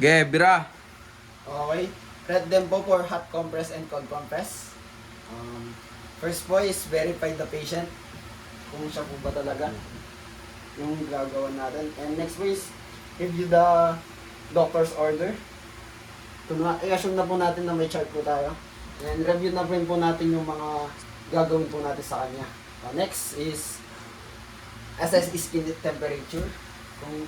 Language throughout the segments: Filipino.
Gebra. Okay. Red them po for hot compress and cold compress. First po is verify the patient kung siya po ba talaga yung gagawin natin. And next po is review the doctor's order. I-assume na po natin na may chart po tayo. And review na po natin yung mga gagawin po natin sa kanya. Next is assess skin temperature. Kung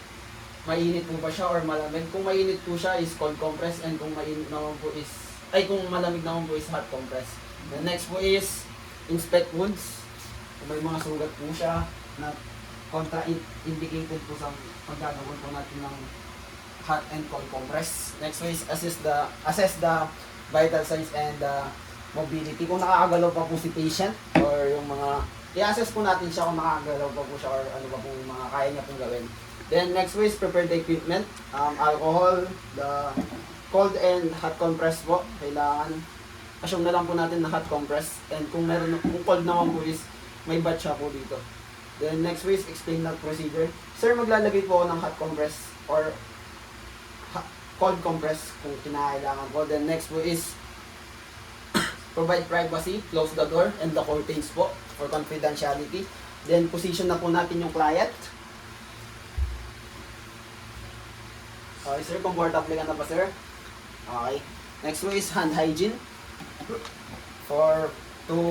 mainit po ba siya or malamig. Kung mainit po siya is cold compress, and kung mainit naman po is kung malamig naman po is hot compress. The next po is inspect wounds. Kung may mga sugat po siya na contraindicated po sa paggagawin po natin ng hot and cold compress. Next po is assess the vital signs and mobility. Kung nakakagalaw pa po si patient or yung mga i-assess po natin siya kung nakakagalaw pa po siya or ano pa po yung mga kaya niya pong gawin. Then next way is prepare the equipment. Alcohol, the cold and hot compress po. Kailangan assume na lang po natin na hot compress, and kung cold naman po is may batch siya po dito. Then next way is explain the procedure. Sir, maglalagay po ako ng hot compress or cold compress kung kinakailangan po. Then next po is provide privacy, close the door and the curtains po for confidentiality. Then position na po natin yung client. Okay, sir, comfortable ka na ba, sir? Okay. Next one is hand hygiene to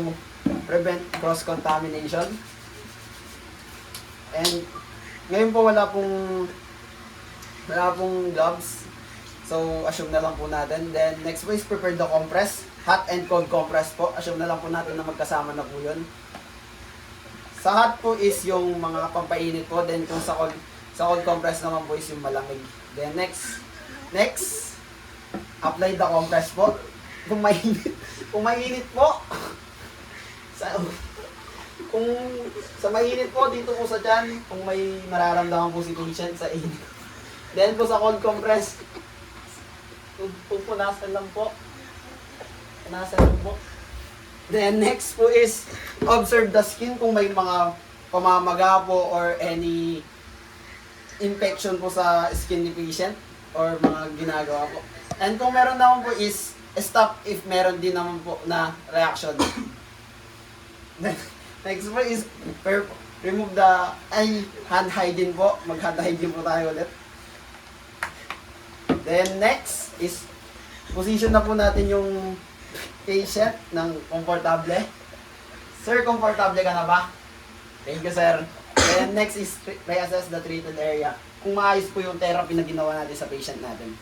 prevent cross-contamination. And ngayon po wala pong gloves. So, assume na lang po natin. Then, next one is prepare the compress. Hot and cold compress po. Assume na lang po natin na magkasama na po yun. Sa hot po is yung mga pampainit po. Then, kung sa cold compress naman po is yung malamig. Then next, apply the compress po. Kung mainit po, kung sa mainit po, dito po sa tiyan, kung may mararamdaman po si patient sa init. Then po sa cold compress, pupunasan lang po. Punasan lang po. Then next po is observe the skin kung may mga pamamaga po or any infection po sa skin ni patient or mga ginagawa po. And kung meron naman po is stop if meron din naman po na reaction. Next po is remove the hand hygiene po. Mag-hand hygiene po tayo ulit. Then next is position na po natin yung patient ng komportable. Sir, komportable ka na ba? Thank you, sir. And next is reassess the treated area. Kung maayos po yung therapy na ginawa natin sa patient natin.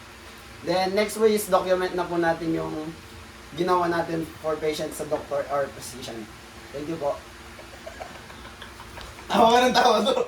Then next way is document na po natin yung ginawa natin for patient sa doctor or physician. Thank you po. Tawa ka ng tawa to.